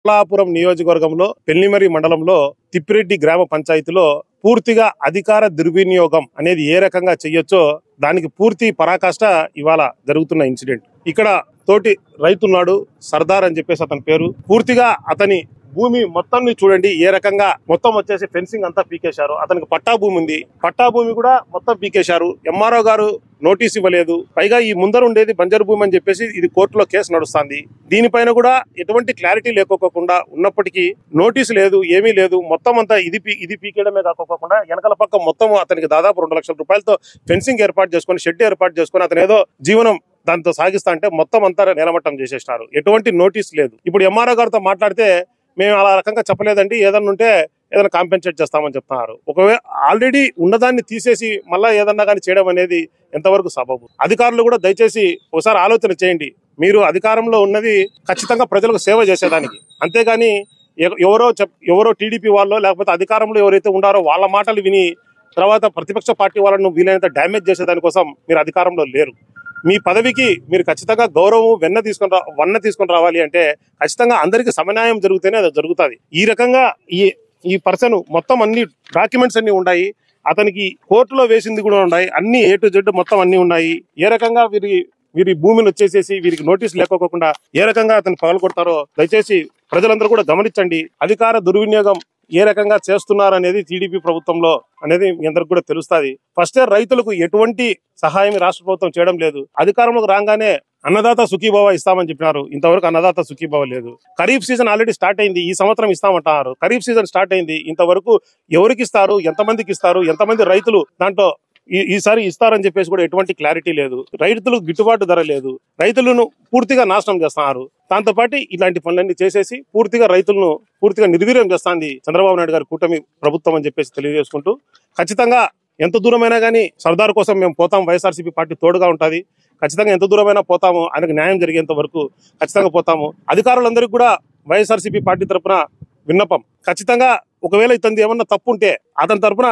అమలాపురం నియోజకవర్గంలో పెళ్లిమరి మండలంలో తిప్పిరెడ్డి గ్రామ పంచాయతీలో పూర్తిగా అధికార దుర్వినియోగం అనేది ఏ రకంగా చేయొచ్చో దానికి పూర్తి పరాకాష్ట ఇవాళ జరుగుతున్న ఇన్సిడెంట్. ఇక్కడ తోటి రైతున్నాడు సర్దార్ అని చెప్పేసి అతని పేరు. పూర్తిగా అతని భూమి మొత్తం చూడండి ఏ రకంగా మొత్తం వచ్చేసి ఫెన్సింగ్ అంతా పీకేశారు. అతనికి పట్టా భూమి ఉంది, పట్టా భూమి కూడా మొత్తం పీకేశారు. ఎంఆర్ఓ గారు నోటీస్ ఇవ్వలేదు. పైగా ఈ ముందర ఉండేది బంజరు భూమి అని చెప్పేసి ఇది కోర్టులో కేసు నడుస్తుంది. దీనిపైన కూడా ఎటువంటి క్లారిటీ లేకోకుండా ఉన్నప్పటికీ నోటీసు లేదు, ఏమీ లేదు. మొత్తం అంతా ఇది పీకేయడమే కాకోకుండా వెనకాల పక్క మొత్తం అతనికి దాదాపు 2 లక్షల రూపాయలతో ఫెన్సింగ్ ఏర్పాటు చేసుకుని షెడ్ ఏర్పాటు చేసుకుని అతను ఏదో జీవనం దాంతో సాగిస్తా అంటే మొత్తం అంతా నేలమట్టం చేసేసినారు. ఎటువంటి నోటీస్ లేదు. ఇప్పుడు ఎంఆర్ఓ గారితో మాట్లాడితే మేము అలా రకంగా చెప్పలేదండి, ఏదన్నా ఉంటే ఏదైనా కాంపెన్సేట్ చేస్తామని చెప్తున్నారు. ఒకవేళ ఆల్రెడీ ఉన్నదాన్ని తీసేసి మళ్ళా ఏదన్నా కానీ చేయడం అనేది ఎంతవరకు సబబు? అధికారులు కూడా దయచేసి ఒకసారి ఆలోచన చేయండి. మీరు అధికారంలో ఉన్నది ఖచ్చితంగా ప్రజలకు సేవ చేసేదానికి, అంతేగాని ఎవరో టీడీపీ వాళ్ళు లేకపోతే అధికారంలో ఎవరైతే ఉన్నారో వాళ్ళ మాటలు విని తర్వాత ప్రతిపక్ష పార్టీ వాళ్ళను వీలైనంత డ్యామేజ్ చేసేదానికోసం మీరు అధికారంలో లేరు. మీ పదవికి మీరు ఖచ్చితంగా గౌరవం వన్న తీసుకొని రావాలి అంటే ఖచ్చితంగా అందరికి సమన్యాయం జరిగితేనే అది జరుగుతుంది. ఈ రకంగా ఈ పర్సన్ మొత్తం అన్ని డాక్యుమెంట్స్ అన్ని ఉన్నాయి, అతనికి కోర్టులో వేసింది కూడా ఉన్నాయి, అన్ని A to Z మొత్తం అన్ని ఉన్నాయి. ఏ రకంగా వీరి భూమిని వచ్చేసేసి వీరికి నోటీస్ లేకోకుండా ఏ రకంగా అతను పగలగొడతారో దయచేసి ప్రజలందరూ కూడా గమనించండి. అధికార దుర్వినియోగం ఏ రకంగా చేస్తున్నారు అనేది టీడీపీ ప్రభుత్వంలో అనేది మీ అందరికి కూడా తెలుస్తుంది. ఫస్ట్ రైతులకు ఎటువంటి సహాయం రాష్ట్ర ప్రభుత్వం చేయడం లేదు. అధికారంలోకి రాగానే అన్నదాత సుఖీభావ ఇస్తామని చెప్పినారు, ఇంతవరకు అన్నదాత సుఖీభావ లేదు. ఖరీఫ్ సీజన్ ఆల్రెడీ స్టార్ట్ అయింది, ఈ సంవత్సరం ఇస్తామంటున్నారు. ఖరీఫ్ సీజన్ స్టార్ట్ అయింది, ఇంతవరకు ఎవరికి ఇస్తారు, ఎంతమందికి ఇస్తారు, ఎంతమంది రైతులు దాంట్లో ఈసారి ఇస్తారని చెప్పేసి కూడా ఎటువంటి క్లారిటీ లేదు. రైతులకు గిట్టుబాటు ధర లేదు, రైతులను పూర్తిగా నాశనం చేస్తున్నారు. దాంతోపాటు ఇలాంటి పనులన్నీ చేసేసి పూర్తిగా రైతులను పూర్తిగా నిర్వీర్యం చేస్తుంది చంద్రబాబు నాయుడు గారి కూటమి ప్రభుత్వం అని చెప్పేసి తెలియజేసుకుంటూ, ఖచ్చితంగా ఎంత దూరమైనా కానీ సర్దార్ కోసం మేము పోతాం, వైఎస్ఆర్సీపీ పార్టీ తోడుగా ఉంటుంది. ఖచ్చితంగా ఎంత దూరమైనా పోతాము, ఆయనకు న్యాయం జరిగేంత వరకు ఖచ్చితంగా పోతాము. అధికారులందరికీ కూడా వైఎస్ఆర్సీపీ పార్టీ తరఫున విన్నపం, ఖచ్చితంగా ఒకవేళ ఇతను ఏమన్నా తప్పు ఉంటే అతని తరఫున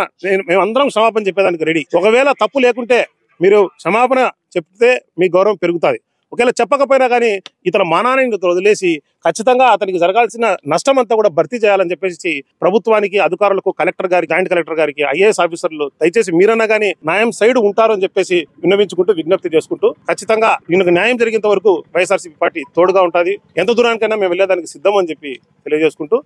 మేమందరం క్షమాపణ చెప్పేదానికి రెడీ. ఒకవేళ తప్పు లేకుంటే మీరు క్షమాపణ చెప్తే మీ గౌరవం పెరుగుతుంది. ఒకవేళ చెప్పకపోయినా కానీ ఇతర మానాన్ని వదిలేసి ఖచ్చితంగా అతనికి జరగాల్సిన నష్టం అంతా కూడా భర్తీ చేయాలని చెప్పేసి ప్రభుత్వానికి, అధికారులకు, కలెక్టర్ గారికి, జాయింట్ కలెక్టర్ గారికి, ఐఏఎస్ ఆఫీసర్లు దయచేసి మీరన్నా కానీ న్యాయం సైడ్ ఉంటారు అని చెప్పేసి విజ్ఞప్తి చేసుకుంటూ ఖచ్చితంగా ఈయనకు న్యాయం జరిగేంత వరకు వైఎస్ఆర్సీపీ పార్టీ తోడుగా ఉంటుంది. ఎంత దూరానికైనా మేము వెళ్ళేదానికి సిద్ధం అని చెప్పి తెలియజేసుకుంటూ